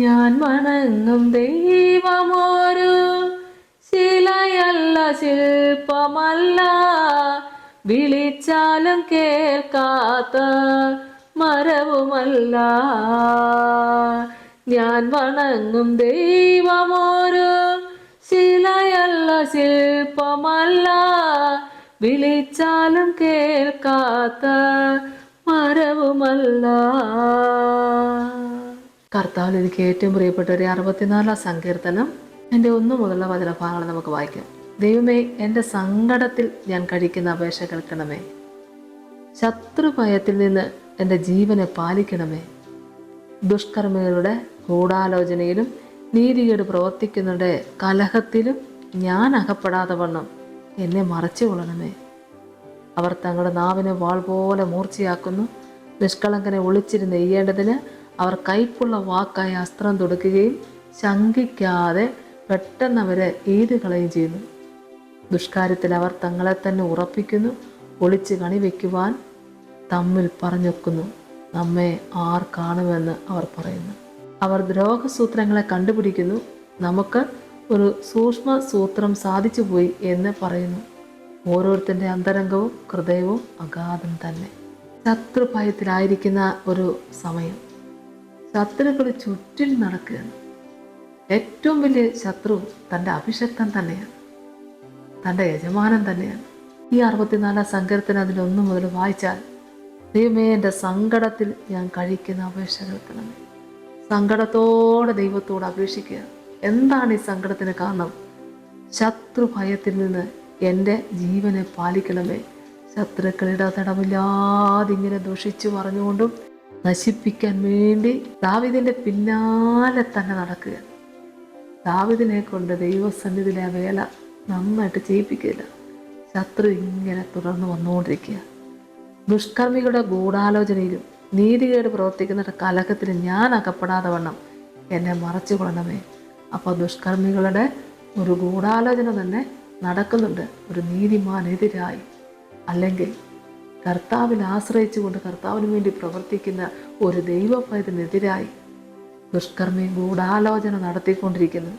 ഞാൻ വണങ്ങും ദൈവമൊരു ശിലയല്ല, ശില്പമല്ല, വിളിച്ചാലും കേൾക്കാത്ത മരവുമല്ല. ഞാൻ വണങ്ങും ദൈവമൊരു ശിലയല്ല, ശില്പമല്ല, വിളിച്ചാലും കേൾക്കാത്ത മരവുമല്ല. കർത്താവിൽ എനിക്ക് ഏറ്റവും പ്രിയപ്പെട്ട ഒരു 64 സങ്കീർത്തനം എൻ്റെ 1 മുതലുള്ള വചനഭാഗങ്ങൾ നമുക്ക് വായിക്കാം. ദൈവമേ, എൻ്റെ സങ്കടത്തിൽ ഞാൻ കഴിക്കുന്ന അപേക്ഷ കേൾക്കണമേ. ശത്രുഭയത്തിൽ നിന്ന് എൻ്റെ ജീവനെ പാലിക്കണമേ. ദുഷ്കർമ്മികളുടെ ഗൂഢാലോചനയിലും നീതികേട് പ്രവർത്തിക്കുന്നവരുടെ കലഹത്തിലും ഞാൻ അകപ്പെടാതെ വണ്ണം എന്നെ മറച്ചു കൊള്ളണമേ. അവർ തങ്ങളുടെ നാവിനെ വാൾ പോലെ മൂർച്ചയാക്കുന്നു. നിഷ്കളങ്കനെ ഒളിച്ചിരുന്ന് നെയ്യേണ്ടതിന് അവർ കയ്പുള്ള വാക്കായി അസ്ത്രം തൊടുക്കുകയും ശങ്കിക്കാതെ പെട്ടെന്ന് അവരെ എയ്ത് കളയുകയും ചെയ്യുന്നു. ദുഷ്കാര്യത്തിൽ അവർ തങ്ങളെ തന്നെ ഉറപ്പിക്കുന്നു. ഒളിച്ച് കണിവെക്കുവാൻ തമ്മിൽ പറഞ്ഞൊക്കുന്നു. നമ്മെ ആർ കാണുമെന്ന് അവർ പറയുന്നു. അവർ ദ്രോഹസൂത്രങ്ങളെ കണ്ടുപിടിക്കുന്നു. നമുക്ക് ഒരു സൂക്ഷ്മ സൂത്രം സാധിച്ചു പോയി എന്ന് പറയുന്നു. ഓരോരുത്തരുടെ അന്തരംഗവും ഹൃദയവും അഗാധം തന്നെ. ശത്രുഭയത്തിലായിരിക്കുന്ന ഒരു സമയം, ശത്രുക്കൾ ചുറ്റിൽ നടക്കുകയാണ്. ഏറ്റവും വലിയ ശത്രു തൻ്റെ അഭിഷക്തൻ തന്നെയാണ്, തൻ്റെ യജമാനൻ തന്നെയാണ്. ഈ 64 സങ്കീർത്തനം അതിൽ 1 മുതൽ വായിച്ചാൽ, ദൈവമേ, എൻ്റെ സങ്കടത്തിൽ ഞാൻ കഴിക്കുന്ന അപേക്ഷ കേൾക്കണമേ. സങ്കടത്തോടെ ദൈവത്തോട് അപേക്ഷിക്കുക. എന്താണ് ഈ സങ്കടത്തിന് കാരണം? ശത്രുഭയത്തിൽ നിന്ന് എൻ്റെ ജീവനെ പാലിക്കണമേ. ശത്രുക്കളുടെ തടവില്ലാതെ ഇങ്ങനെ ദുഷിച്ചു പറഞ്ഞുകൊണ്ടും നശിപ്പിക്കാൻ വേണ്ടി ദാവീദിന്റെ പിന്നാലെ തന്നെ നടക്കുക. ദാവീദിനെ കൊണ്ട് ദൈവസന്നിധിയിലെ വേല നന്നായിട്ട് ചെയ്യിപ്പിക്കില്ല. ശത്രു ഇങ്ങനെ തുടർന്ന് വന്നുകൊണ്ടിരിക്കുക. ദുഷ്കർമ്മികളുടെ ഗൂഢാലോചനയിലും നീതികേട് പ്രവർത്തിക്കുന്നവരുടെ കലഹത്തിലും ഞാൻ അകപ്പെടാതെ വണ്ണം എന്നെ മറച്ചു കൊള്ളണമേ. അപ്പോൾ ദുഷ്കർമ്മികളുടെ ഒരു ഗൂഢാലോചന തന്നെ നടക്കുന്നുണ്ട്, ഒരു നീതിമാനെതിരായി. അല്ലെങ്കിൽ കർത്താവിൽ ആശ്രയിച്ചുകൊണ്ട് കർത്താവിന് വേണ്ടി പ്രവർത്തിക്കുന്ന ഒരു ദൈവഭയത്തിനെതിരായി ദുഷ്കർമ്മി ഗൂഢാലോചന നടത്തിക്കൊണ്ടിരിക്കുന്നു.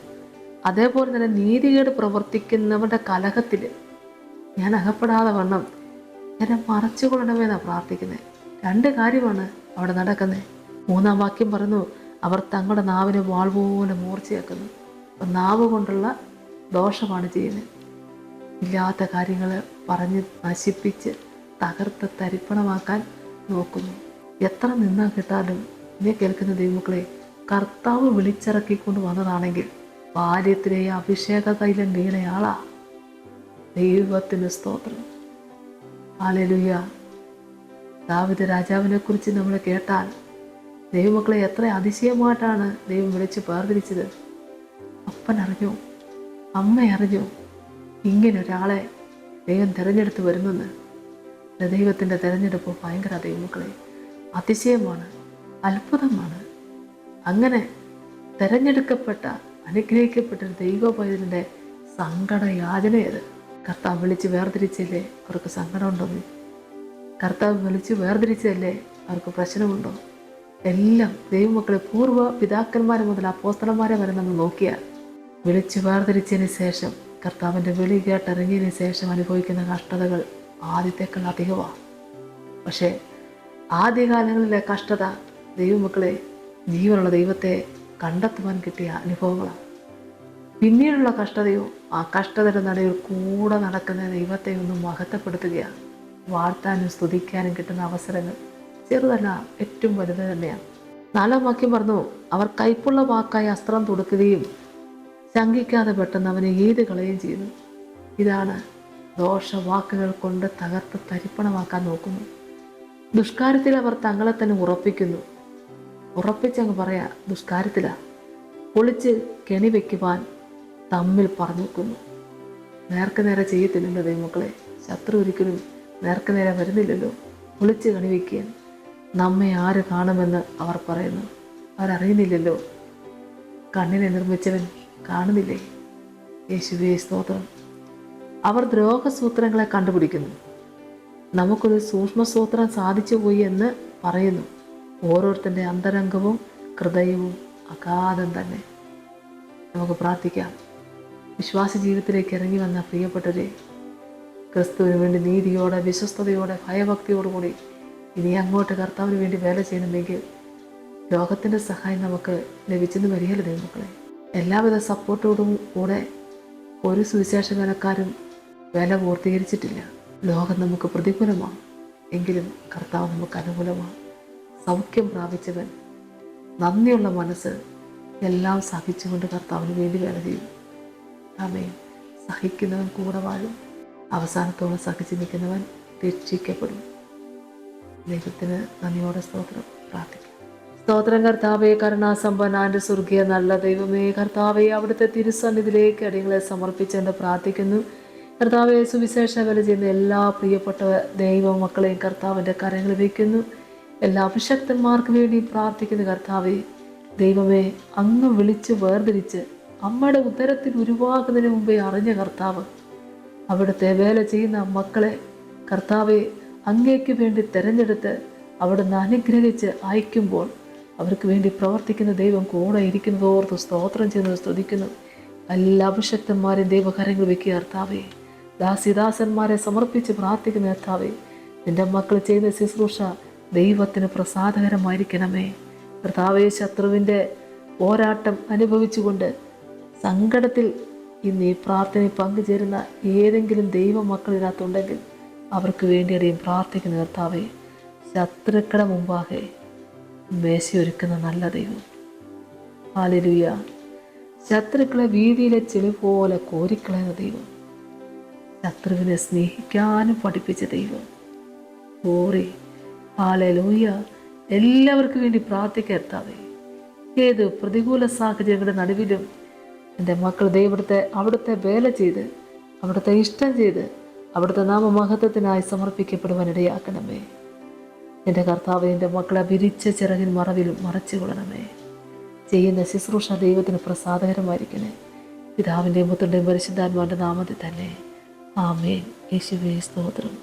അതേപോലെ തന്നെ നീതികേട് പ്രവർത്തിക്കുന്നവരുടെ കലഹത്തിൽ ഞാൻ അകപ്പെടാതെ വണ്ണം എന്നെ മറച്ചുകൊള്ളണമെന്നാണ് പ്രാർത്ഥിക്കുന്നത്. 2 കാര്യമാണ് അവിടെ നടക്കുന്നത്. 3-ാം വാക്യം പറഞ്ഞു, അവർ തങ്ങളുടെ നാവിനെ വാൾ പോലെ മൂർച്ചയാക്കുന്നു. അപ്പം നാവ് കൊണ്ടുള്ള ദോഷമാണ് ചെയ്യുന്നത്. ഇല്ലാത്ത കാര്യങ്ങൾ പറഞ്ഞ് നശിപ്പിച്ച് തകർത്ത് തരിപ്പണമാക്കാൻ നോക്കുന്നു. എത്ര നിന്നാ കിട്ടാലും എന്നെ കേൾക്കുന്ന ദൈവമക്കളെ, കർത്താവ് വിളിച്ചിറക്കിക്കൊണ്ട് വന്നതാണെങ്കിൽ ബാല്യത്തിലെ അഭിഷേക തൈലം വീണയാളാ. ദൈവത്തിന് സ്തോത്രം, ഹല്ലേലൂയ. ദാവീദ് രാജാവിനെ കുറിച്ച് നമ്മൾ കേട്ടാൽ, ദൈവമക്കളെ, എത്ര അതിശയമായിട്ടാണ് ദൈവം വിളിച്ച് വേർതിരിച്ചത്. അപ്പൻ അറിഞ്ഞു, അമ്മ അറിഞ്ഞു, ഇങ്ങനെ ഒരാളെ ദൈവം തിരഞ്ഞെടുത്ത് വരുന്നെന്ന്. ദൈവത്തിൻ്റെ തിരഞ്ഞെടുപ്പ് ഭയങ്കര ദൈവമക്കളെ, അതിശയമാണ്, അത്ഭുതമാണ്. അങ്ങനെ തിരഞ്ഞെടുക്കപ്പെട്ട അനുഗ്രഹിക്കപ്പെട്ട ദൈവപൈതലിൻ്റെ സങ്കടയാചനയത്. കർത്താവ് വിളിച്ച് വേർതിരിച്ചല്ലേ അവർക്ക് സങ്കടമുണ്ടോന്ന്? കർത്താവ് വിളിച്ച് വേർതിരിച്ചല്ലേ അവർക്ക് പ്രശ്നമുണ്ടോ? എല്ലാം ദൈവമക്കളെ, പൂർവ്വ പിതാക്കന്മാരെ മുതൽ അപ്പോസ്തലന്മാരെ വരെ നമ്മൾ നോക്കിയാൽ, വിളിച്ച് വേർതിരിച്ചതിന് ശേഷം, കർത്താവിൻ്റെ വിളി കേട്ടിറങ്ങിയതിന് ശേഷം അനുഭവിക്കുന്ന കഷ്ടതകൾ ആദ്യത്തേക്കാൾ അധികമാണ്. പക്ഷേ ആദ്യകാലങ്ങളിലെ കഷ്ടത ദൈവമക്കളെ ജീവനുള്ള ദൈവത്തെ കണ്ടെത്തുവാൻ കിട്ടിയ അനുഭവങ്ങളാണ്. പിന്നീടുള്ള കഷ്ടതയോ ആ കഷ്ടതയുടെ നടുവിൽ കൂടെ നടക്കുന്ന ദൈവത്തെ ഒന്ന് മഹത്വപ്പെടുത്തുകയാണ്. വാഴ്ത്താനും സ്തുതിക്കാനും കിട്ടുന്ന അവസരങ്ങൾ ചെറുതല്ല, ഏറ്റവും വലുത് തന്നെയാണ്. 4-ാം വാക്യം പറഞ്ഞു, അവർ കയ്പുള്ള വാക്കായി അസ്ത്രം തൊടുക്കുകയും ശങ്കിക്കാതെ പെട്ടെന്ന് അവനെ എയ്ത് കളയുകയും ചെയ്യുന്നു. ഇതാണ് ദോഷവാക്കുകൾ കൊണ്ട് തകർത്ത് തരിപ്പണമാക്കാൻ നോക്കുന്നു. ദുഷ്കാര്യത്തിൽ അവർ തങ്ങളെ തന്നെ ഉറപ്പിക്കുന്നു. ഉറപ്പിച്ചങ്ങ് പറയാ, ദുഷ്കാര്യത്തിലാണ്. ഒളിച്ച് കെണി വയ്ക്കുവാൻ തമ്മിൽ പറഞ്ഞു വെക്കുന്നു. നേർക്ക് നേരെ ചെയ്യത്തില്ലല്ലോ ദൈവമക്കളെ. ശത്രു ഒരിക്കലും നേർക്ക് നേരെ വരുന്നില്ലല്ലോ. ഒളിച്ച് കണി വയ്ക്കാൻ നമ്മെ ആര് കാണുമെന്ന് അവർ പറയുന്നു. അവരറിയുന്നില്ലല്ലോ, കണ്ണിനെ നിർമ്മിച്ചവൻ കാണുന്നില്ലേ? യേശുവേ സ്തോത്രം. അവർ ദ്രോഹസൂത്രങ്ങളെ കണ്ടുപിടിക്കുന്നു. നമുക്കൊരു സൂക്ഷ്മസൂത്രം സാധിച്ചു പോയി എന്ന് പറയുന്നു. ഓരോരുത്തരുടെ അന്തരംഗവും ഹൃദയവും അഗാധം തന്നെ. നമുക്ക് പ്രാർത്ഥിക്കാം. വിശ്വാസ ജീവിതത്തിലേക്ക് ഇറങ്ങി വന്ന പ്രിയപ്പെട്ടവരെ, ക്രിസ്തുവിന് വേണ്ടി നീതിയോടെ, വിശ്വസ്തയോടെ, ഭയഭക്തിയോടുകൂടി ഇനി അങ്ങോട്ട് കർത്താവിന് വേണ്ടി വേല ചെയ്യണമെങ്കിൽ ലോകത്തിൻ്റെ സഹായം നമുക്ക് ലഭിച്ചെന്ന് വരികയില്ല ദൈവമക്കളെ. എല്ലാവിധ സപ്പോർട്ടോടും കൂടെ ഒരു സുവിശേഷ വേലക്കാരും വേല പൂർത്തീകരിച്ചിട്ടില്ല. ലോകം നമുക്ക് പ്രതികൂലമാണ്, എങ്കിലും കർത്താവ് നമുക്ക് അനുകൂലമാണ്. സൗഖ്യം പ്രാപിച്ചവൻ, നന്ദിയുള്ള മനസ്സ്, എല്ലാം സഹിച്ചുകൊണ്ട് കർത്താവിന് വേണ്ടി വേല ചെയ്യും. ആമേൻ. സഹിക്കുന്നവൻ കൂടെ വാഴും, അവസാനത്തോളം സഹിച്ചു നിൽക്കുന്നവൻ രക്ഷിക്കപ്പെടും. ദൈവത്തിന് നന്ദിയോടെ സ്തോത്രം. പ്രാർത്ഥിക്കും. സ്തോത്രം കർത്താവേ, കരുണാസമ്പന്നാന്റെ സ്വർഗീയ നല്ല ദൈവമേ, കർത്താവെ അവിടുത്തെ തിരുസന്നിധിയിലേക്ക് അടിയങ്ങളെ സമർപ്പിച്ചുകൊണ്ട് പ്രാർത്ഥിക്കുന്നു. കർത്താവെ, സുവിശേഷ വേല ചെയ്യുന്ന എല്ലാ പ്രിയപ്പെട്ട ദൈവ മക്കളെയും കർത്താവിൻ്റെ കരങ്ങളിൽ വയ്ക്കുന്നു. എല്ലാ അഭിഷക്തന്മാർക്ക് വേണ്ടി പ്രാർത്ഥിക്കുന്നു. കർത്താവെ ദൈവമേ, അങ്ങ് വിളിച്ച് വേർതിരിച്ച് അമ്മയുടെ ഉദരത്തിൽ ഉരുവാകുന്നതിന് മുമ്പേ അറിഞ്ഞ കർത്താവ്, അവിടുത്തെ വേല ചെയ്യുന്ന മക്കളെ കർത്താവെ അങ്ങേക്ക് വേണ്ടി തിരഞ്ഞെടുത്ത് അവിടുന്ന് അനുഗ്രഹിച്ച് അയക്കുമ്പോൾ അവർക്ക് വേണ്ടി പ്രവർത്തിക്കുന്ന ദൈവം കൂടെ ഇരിക്കുന്നതോർത്ത് സ്തോത്രം ചെയ്യുന്നത് സ്തുതിക്കുന്നു. എല്ലാ അഭിഷക്തന്മാരെയും ദൈവകരങ്ങൾ വെക്കുക കർത്താവെ. ദാസിദാസന്മാരെ സമർപ്പിച്ച് പ്രാർത്ഥിക്കുന്ന കർത്താവെ, നിന്റെ മക്കൾ ചെയ്യുന്ന ശുശ്രൂഷ ദൈവത്തിന് പ്രസാദകരമായിരിക്കണമേ. കർത്താവെ, ശത്രുവിൻ്റെ പോരാട്ടം അനുഭവിച്ചുകൊണ്ട് സങ്കടത്തിൽ ഇന്ന് ഈ പ്രാർത്ഥനയിൽ പങ്കുചേരുന്ന ഏതെങ്കിലും ദൈവ മക്കളിനകത്തുണ്ടെങ്കിൽ അവർക്ക് വേണ്ടിയറിയും പ്രാർത്ഥിക്കുന്ന കർത്താവെ, ശത്രുക്കളുടെ മുമ്പാകെ മേശയൊരുക്കുന്ന നല്ല ദൈവം. ഹല്ലേലൂയ. ശത്രുക്കളെ വീതിയിലെ ചെളി പോലെ കോരിക്കളയുന്ന ദൈവം, ശത്രുവിനെ സ്നേഹിക്കാനും പഠിപ്പിച്ച ദൈവം. ഓറി ഹല്ലേലൂയ. എല്ലാവർക്കും വേണ്ടി പ്രാർത്ഥിക്കുക കർത്താവേ. ഏത് പ്രതികൂല സാഹചര്യങ്ങളുടെ നടുവിലും എൻ്റെ മക്കൾ അവിടുത്തെ വേല ചെയ്ത്, അവിടുത്തെ ഇഷ്ടം ചെയ്ത്, അവിടുത്തെ നാമമഹത്വത്തിനായി സമർപ്പിക്കപ്പെടുവാൻ ഇടയാക്കണമേ. എൻ്റെ കർത്താവ്, എൻ്റെ മക്കളെ വിരിച്ച ചിറകിൻ മറവിലും മറച്ചു കൊള്ളണമേ. ചെയ്യുന്ന ശുശ്രൂഷ ദൈവത്തിന് പ്രസാദകരമായിരിക്കണേ. പിതാവിൻ്റെയും പുത്രൻ്റെയും പരിശുദ്ധാത്മാവിൻ്റെ നാമത്തിൽ തന്നെ. ആമേൻ. യേശുവേ സ്തോത്രം.